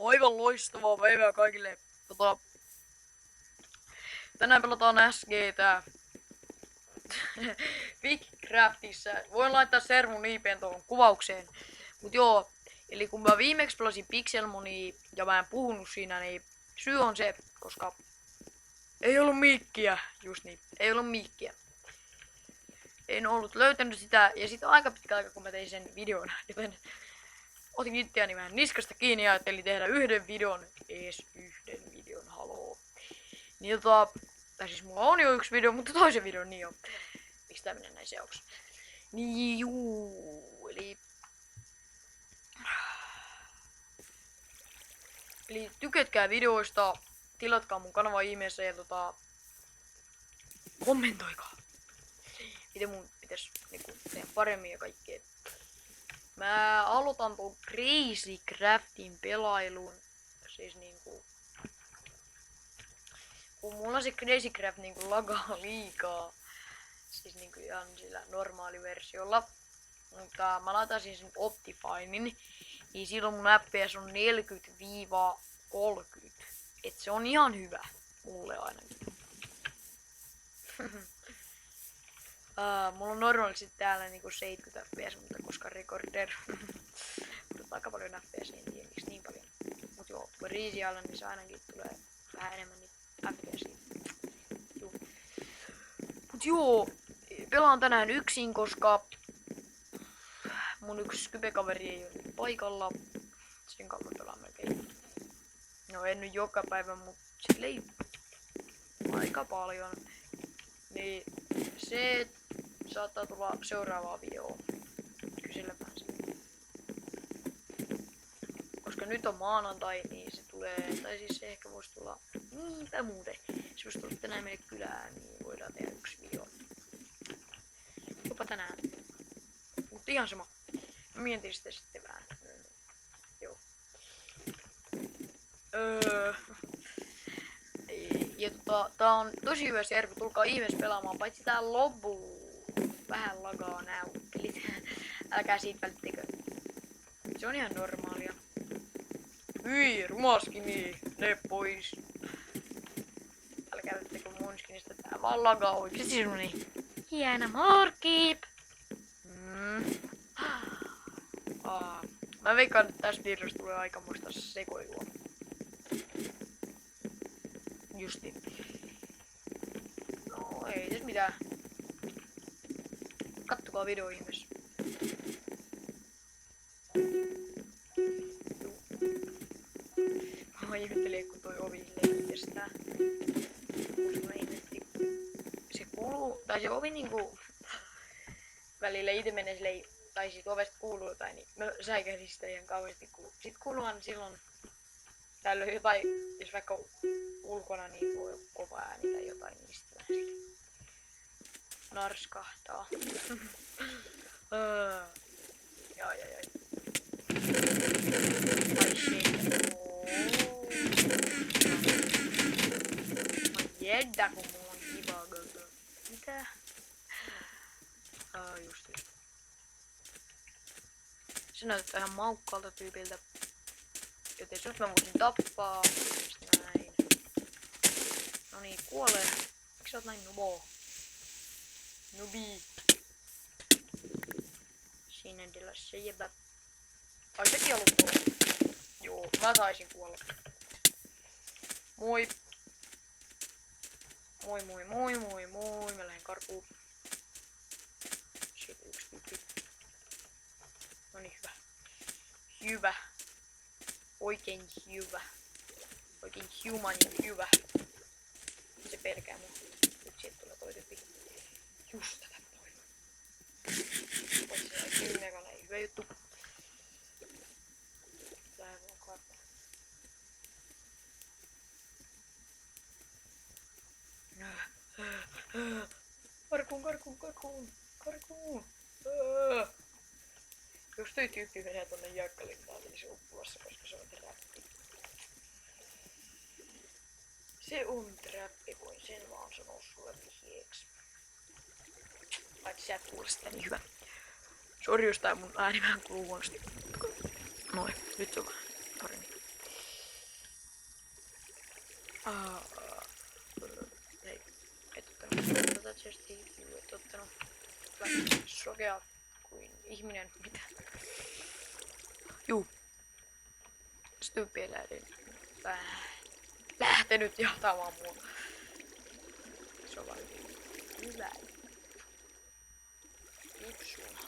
Aivan loistavaa päivää kaikille. Tänään pelataan SG:tä Bigcraftissa. Voin laittaa servun IP:n tuohon kuvaukseen. Mut joo, eli kun mä viimeksi pelasin Pixelmonia ja mä en puhunut siinä, niin syy on se, koska ei ollut mikkiä. Just niin, ei ollut mikkiä. En ollut löytänyt sitä, ja sit on aika pitkä aika kun mä tein sen videon, joten otin itseäni vähän niskasta kiinni ja ajattelin tehdä yhden videon, haloo. Niin tai siis mulla on jo yksi video, mutta toisen videon niin on. Miksi tää menee näin seoksi? Niin juu, eli tykätkää videoista, tilatkaa mun kanava ihmeessä ja kommentoikaa. Miten mun pitäis niinku tehdä paremmin ja kaikkea. Mä aloitan tuon Crazy Craftin pelailun. Siis niinku kun mulla se Crazy Craft niinku lagaa liikaa. Siis niinku ihan sillä normaaliversiolla. Mutta mä laitan sen Optifinein. Niin silloin mun FPS on 40-30. Et se on ihan hyvä. Mulle ainakin. Mulla on normaalisti täällä niinku 70 fps, mutta koska recorder mutta aika paljon fps, en tiedä miksi niin paljon. Mut joo, kun riisialla, niin se ainakin tulee vähän enemmän niitä fps. Mut joo, pelaan tänään yksin, koska mun yksi Skype-kaveri ei ole paikalla. Sen kanssa pelaan melkein. No en nyt joka päivä, mut silleen aika paljon. Niin se saattaa tulla seuraavaa videoa. Kyselläpään siitä. Koska nyt on maanantai, niin se tulee, tai siis se ehkä voisi tulla, tai muuten. Se voisi tulla tänään meille kylään, niin voidaan tehdä yksi video. Jopa tänään. Mutta ihan sama. Mä mietin sitä sitten vähän. Joo. Ja tää on tosi hyvä server, tulkaa ihmeessä pelaamaan, paitsi tää lobbu vähän lagaa näyttelit. Älkää siitä välittekö. Se on ihan normaalia. Hyi, rumaskini, ne pois. Älkää välittekö mun skinistä, tää vaan lagaa oikeesti sinuni. Hieno morkip! Mä veikkaan, että tästä videosta tulee aikamoista sekoilua. Justi. No ei tässä mitään. Kattokaa video ihmeessä. Mä ihmettelin, kun toi ovi kestää. Se kuuluu, tai se ovi niinku välillä ite menee silleen, tai siitä ovesta kuuluu jotain, niin mä säikähdin sitä ihan kauheasti. Sit kuuluuhan silloin tällöin jotain, jos vaikka ulkona niin voi kova ääni tai jotain, niin sitten vähän narskahtaa. Jai. Ai shit. Jedda kun mulla on kiva gaga. Mitä? Just. Se näyttää ihan maukkaalta tyypiltä. Joten sut mä voisin tappaa. Näin. No niin, kuole. Miksi sä oot näin nubo? Nubi. Siinä tilassa se jebä. Ai sekin ollut kuolla. Joo, mä saisin kuolla. Moi. Moi. Mä lähden karkuun. Sieltä yksi tyyppi. No niin, hyvä. Oikein hyvä. Oikein humanin hyvä. Se pelkää mua. Nyt sieltä tulee toi tyyppi. Just tätä noin. Voisi olla kyynäkana, ei hyvä juttu. Lähden mun karkuun. Karkuun. Jos toi tyyppi menee tonne Jaakkalintaan, niin se on pulassa, koska se on trappi. Se on trappi, voin sen vaan sanoa sulle vihjeeksi. Paitsi sä et kuule sitä niin hyvä. Sori jos tää mun ääni vähän kuuluu huonosti. Noin, nyt se on paremmin. Ah, ei, et ottanut tätä chestia, et ottanut sokea kuin ihminen, mitä? Juu. Styyppi lähtenyt jahtamaan mua. Se on vaan hyvä. Lipsunha.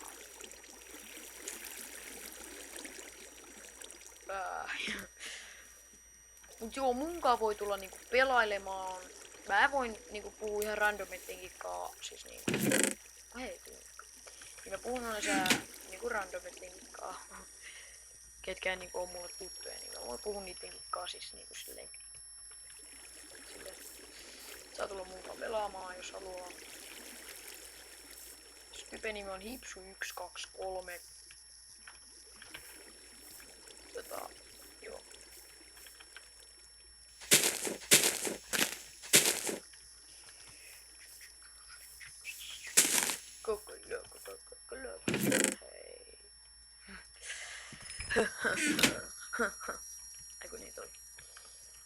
Mut joo, munkaan voi tulla niinku pelailemaan. Mä voin niinku puhua ihan randomittenkin kaa. Siis niinku. Hei, niin mä puhun noissa niinku randomittenkin kaa. Ketkä niinku on mulle tuttuja, niin mä voin puhua niittenkin kaa siis niinku silleen. Saa tulla munkaan pelaamaan, jos haluaa. Skype-nimi on Hipsu123. Joo. Hei. Eiku niin toi.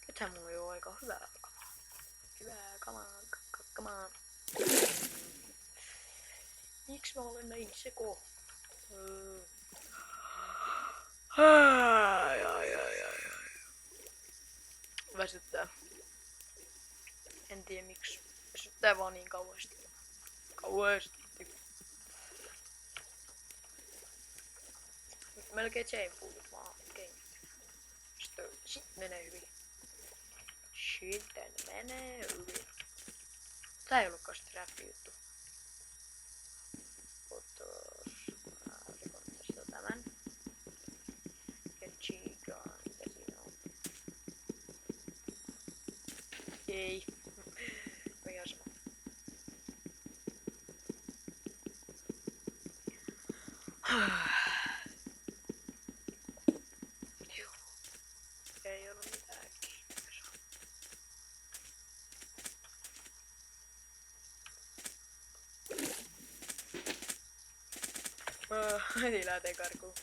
Nythän mulla on jo aika hyvää kamaa. Hyvää kamaa. Miksi mä olen näin seko? Väsyttää. En tiedä miksi. Väsyttää vaan niin kauheasti. Nyt melkein chainpoolit vaan kengät. Sit menee hyvin. Tää ei ollutkaan sit räppi juttu. Rikon tästä tämän. Ja chigaan, mitä siinä on. Ei. Ihan sama. Ei ollut mitään kiinnostavaa. Heti lähtee karkuun,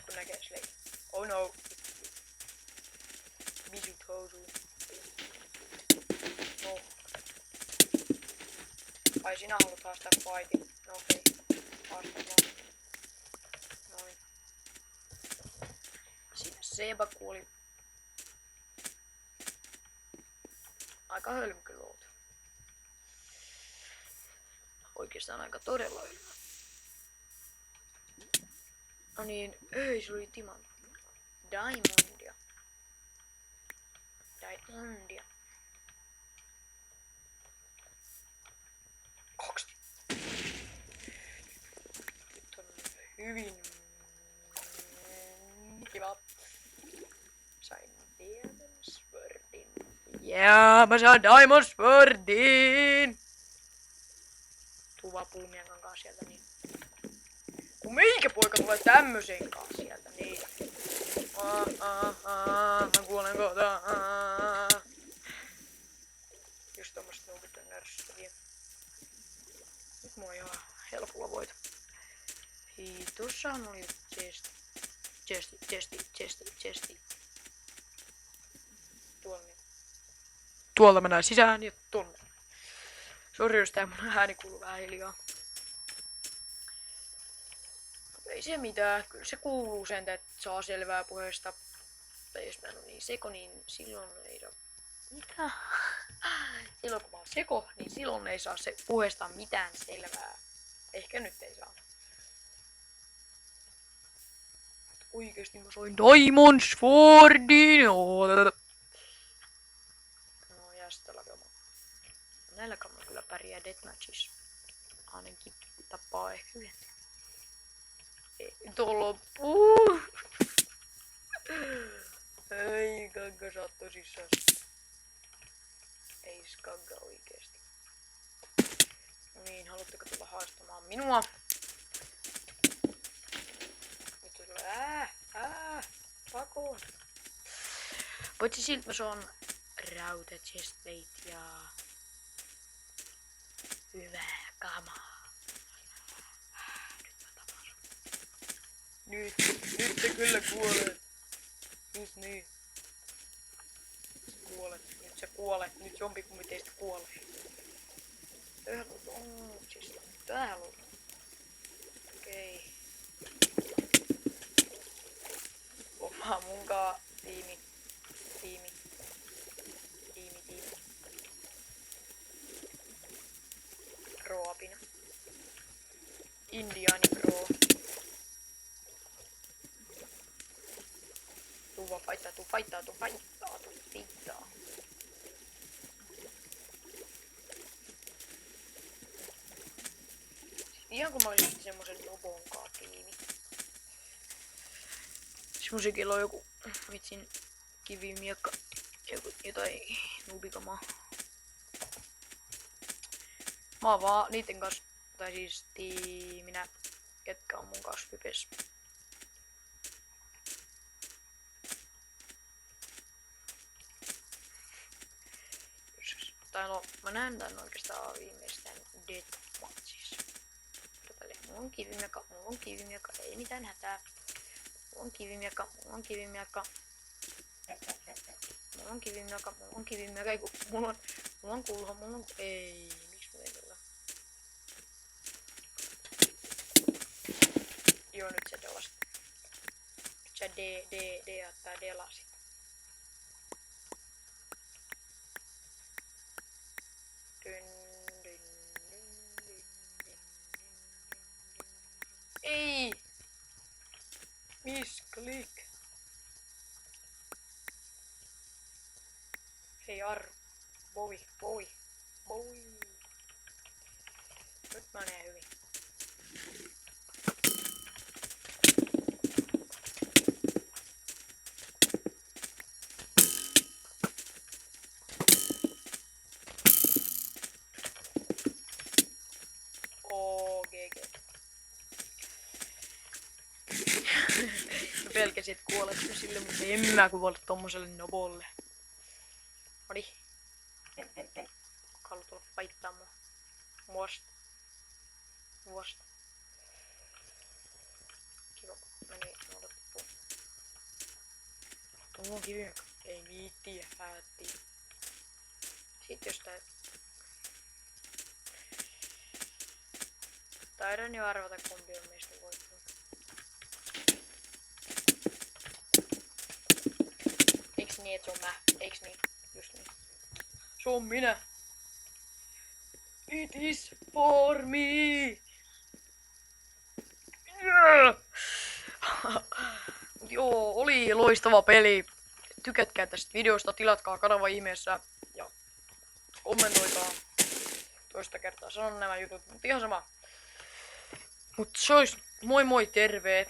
kun näkee Slay. Oh no. Bisut housuun. No. Ai sinä haluat haastaa fightin. No okei. Haastaa vaan. Noin. Siinä Seba kuoli. Aika hölmky luotu. Oikeastaan aika todella hölmö. No niin, ei se oli Diamondia. Kaksi. Nyt on hyvin kiva. Sain Diamond Swordin. Jää, mä saan Diamond Swordin! Tuu vaan puumien kankaan sieltä niin. Kun meikä poika tulee tämmösen kanssa sieltä, niin. Mä kuolen kohta. Just tommoset nuukit on närsyttäviä. Nyt mulla on ihan helpolla voita. Hei, tossahan oli chesti. Tuolla niin. Tuolta mennään sisään ja tonne. Sori jos tää mun ääni kuuluu vähän hiljaa. Ei se mitään, kyllä se kuuluu sen, että saa selvää puheesta. Tai jos mä en oo niin seko, niin silloin ei saa... Mitä? Silloin kun mä oon seko, niin silloin ei saa se puheesta mitään selvää. Ehkä nyt ei saa. Oikeesti mä soin Diamond Swordin! No jästälakema. Näillä kannalla kyllä pärjää deathmatchissa. Ainakin tappaa ehkä yhden. Tuo loppuu. Ei Gagga saa tosissaan. Ei Gagga oikeesti. No niin, haluatteko tulla haastamaan minua? Nyt tulee pakoon. Paitsi siltä mä saan rauta chestplate ja hyvää kamaa. Nyt te kyllä kuolet. Just niin. Kuolet. Nyt sä kuolet. Nyt jompikumpi teistä kuolee. Siis täällä on. Okei. Oma munkaan tiimi. Pro-apina. Indiani pro. Tuu vaan faittaa. Ihan kun mä olisin semmosen nobonkaan tiimi. Siis musiikilla on joku vitsin kivimiekka. Jotain nubikamaa. Mä oon vaan niitten kanssa, tai siis tiiminä, ketkä on mun kanssa hypes. Tai no, mä näen tän oikeastaan viimeistään deathmatchissa. Mulla on kivimiekka, ei mitään hätää. Mulla on kivimiekka. Ei kun mulla on kulho, ei, miksi mulla ei tulla? Joo, nyt se delasi. Nyt se delasi. Ei! Misklik. Hei Arru. Bowie. Nyt menee hyvin. GG. Mä pelkäsin, et kuolet sille, mutta en mä kuole tommoselle nobolle. Odi. Haluat tulla paittaa mua. Muosta. Kiva. Meni noille loppuun. Tuo kivi. Ei viittiä häättiä. Sitten jos tää... Taidan jo arvata kumpi on meistä voittanut. Eiks niin, et se on mä? Eiks niin? Just niin. Se on minä. It is for me. Yeah. Joo, oli loistava peli. Tykätkää tästä videosta, tilatkaa kanava ihmeessä ja kommentoikaa. Toista kertaa sanon nämä jutut, mutta ihan sama. Mut se ois moi moi terve.